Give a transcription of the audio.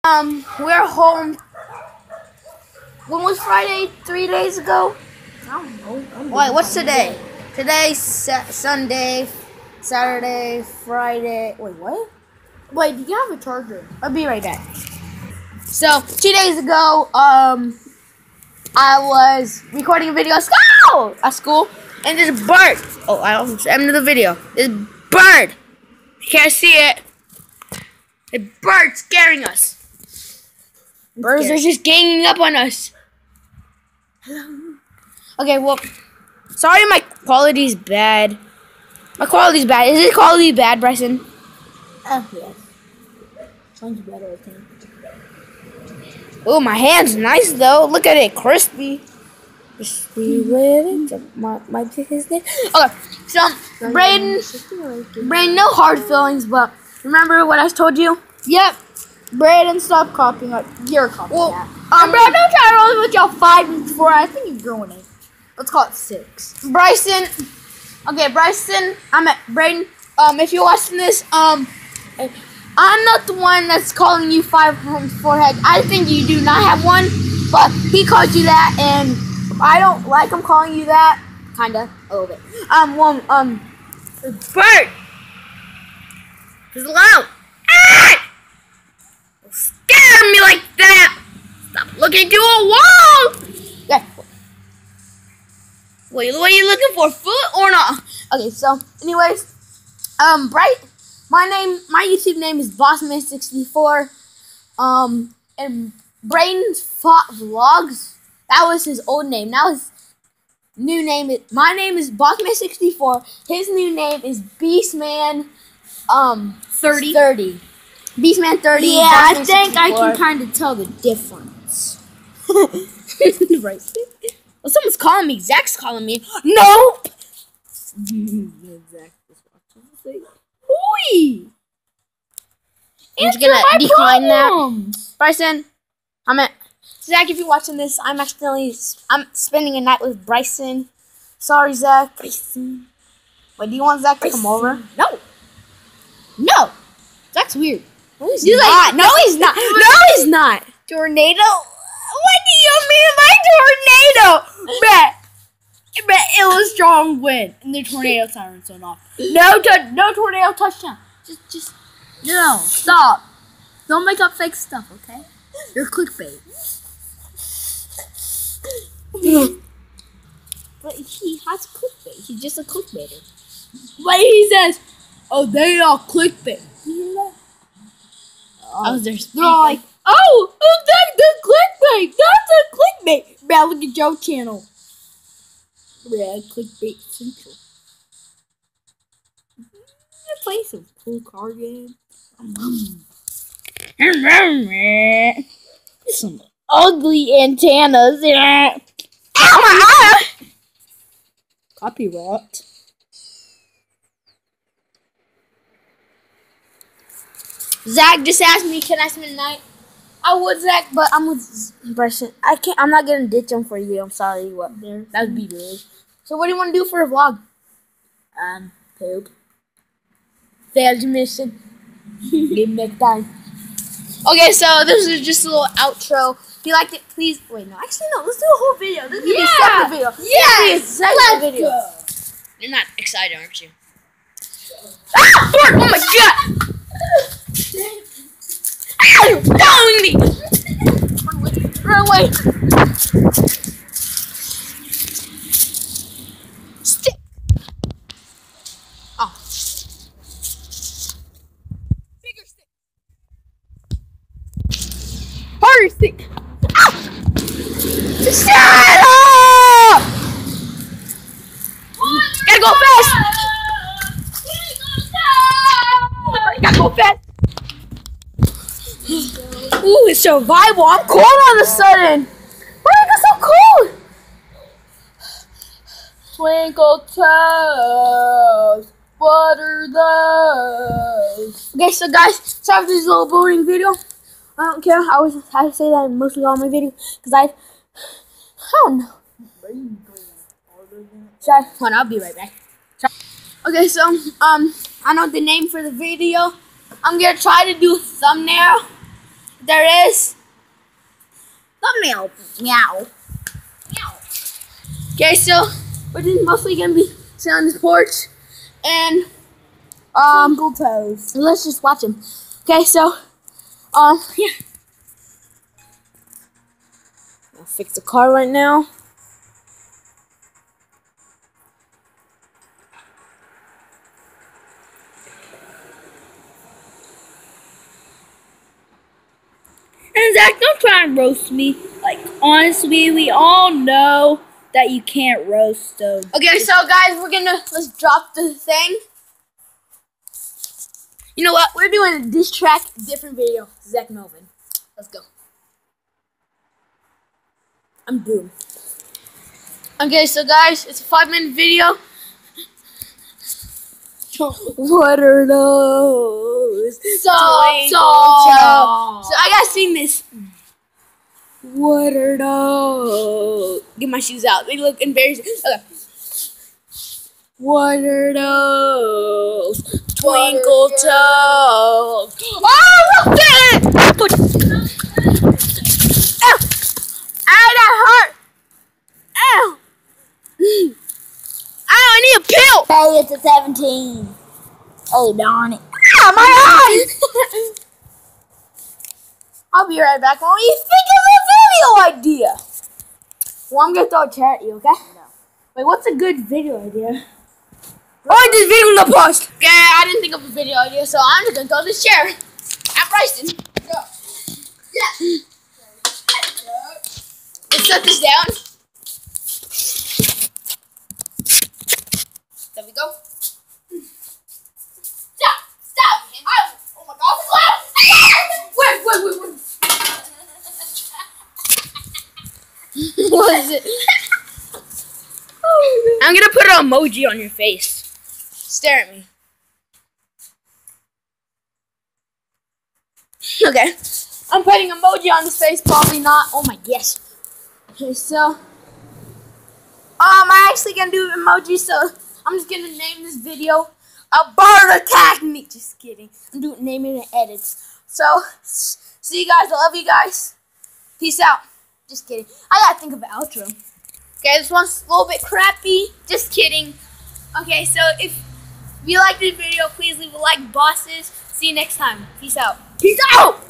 We're home. When was Friday? 3 days ago? I don't know. Wait, what's today? Today's Sunday, Saturday, Friday. Wait, what? Wait, do you have a charger? I'll be right back. So, 2 days ago, I was recording a video at school, and there's a bird. Oh, I almost ended the video. There's a bird. You can't see it. A bird scaring us. Birds are just ganging up on us. Hello. Okay, well, sorry my quality's bad. My quality's bad. Is it quality bad, Bryson? Yes. Sounds better, I think. Oh, my hand's nice though. Look at it, crispy. Crispy with it. My pick is there. Okay, so Braden, no hard feelings, but remember what I told you? Yep. Braden, stop copying up. You're copying that. Braden, don't try to roll with y'all 5 and 4. I think you're growing it. Let's call it 6. Bryson. Okay, Bryson. I'm at Braden. If you're watching this, I'm not the one that's calling you 5 on his forehead. I think you do not have one, but he called you that, and I don't like him calling you that. Kinda, a little bit. Bird. It's loud. Ah! Don't scare me like that. Stop looking to a wall. Yeah. Wait, what are you looking for? Foot or not? Okay, so anyways, my YouTube name is Bossman64. And Braden's Vlogs, that was his old name. Now his new name is, my name is Bossman64. His new name is Beastman 30. Beastman 30. Yeah, I think 64. I can kind of tell the difference. Right. Well, someone's calling me. Zach's calling me. Nope. Zach just watching this thing. Oi! I'm just gonna decline that. Bryson, Zach, if you're watching this, I'm spending a night with Bryson. Sorry, Zach. Bryson. Wait, do you want Zach to come over? No. No. Zach's weird. No, he's not. No, he's not. No, he's not. Tornado? What do you mean by tornado? Bet it was strong wind and the tornado siren's went off. No tornado touchdown. Just no. Stop. Don't make up fake stuff, okay? You're clickbait. But he has clickbait. He's just a clickbaiter. But he says, "Oh, they are clickbait." You hear that? They're all like, "Oh, that's the clickbait. That's a clickbait." Man, look at your channel. Yeah, clickbait central. Play some cool card games. Some ugly antennas. Ow, my eye! Copyright. Zach just asked me, can I spend the night? I would, Zach, but I'm with Bryson. I'm not gonna ditch him for you. I'm sorry. What? That would be rude. So what do you want to do for a vlog? Poop. Failed mission. Give me next time. Okay, so this is just a little outro. If you liked it, please. Wait, no. Actually, no. Let's do a whole video. This is gonna be a separate video. Yes. Let's video. Go. You're not excited, aren't you? Ah! Oh my god! Ow! Following me! Run away! Stick! Oh. Bigger stick! Harder stick! Ah! Shut up! Gotta go fast! Gotta go fast! Ooh, it's survival. I'm cold all of a sudden. Why did I get so cold? Twinkle toes. What are those? Okay, so guys, sorry for this little boring video. I don't care. I always have to say that in mostly all my videos because I don't know. Sorry, hold on, I'll be right back. Okay, so I know the name for the video. I'm gonna try to do a thumbnail. There is. Not meow. Meow. Meow. Okay, so we're just mostly gonna be sitting on this porch and Twinkle toes. let's just watch him. Okay, so yeah. I'll fix the car right now. And Zach, don't try and roast me. Like, honestly, we all know that you can't roast them. Okay, so guys, let's drop the thing. You know what? We're doing a diss track, different video. Zach Melvin. Let's go. I'm boom. Okay, so guys, it's a 5-minute video. What are those? So I gotta sing this. What are those? Get my shoes out. They look embarrassing. Okay. What are those? Twinkle toes. Oh, look at it! Ow! Ow, that hurt! Ow! Ow, I need a pill! Hey, it's a 17. Oh, darn it. Ah, my eye! I'll be right back when we think of a video idea. Well, I'm gonna throw a chair at you, okay? No. Wait, what's a good video idea? Oh, I did video in the post. Okay, I didn't think of a video idea, so I'm just gonna throw this chair at Bryson. Yeah. Let's set this down. There we go. Stop! Oh my God, it's loud! Wait. What is it? I'm gonna put an emoji on your face. Stare at me. Okay. I'm putting emoji on his face, probably not. Oh my gosh. Okay, so I'm actually gonna do emoji, so I'm just gonna name this video "A Bird Attacked Me." Just kidding. I'm naming it edits. So see you guys. I love you guys. Peace out. Just kidding. I gotta think of an outro. Okay, this one's a little bit crappy. Just kidding. Okay, so if you like this video, please leave a like, bosses. See you next time. Peace out. Peace out!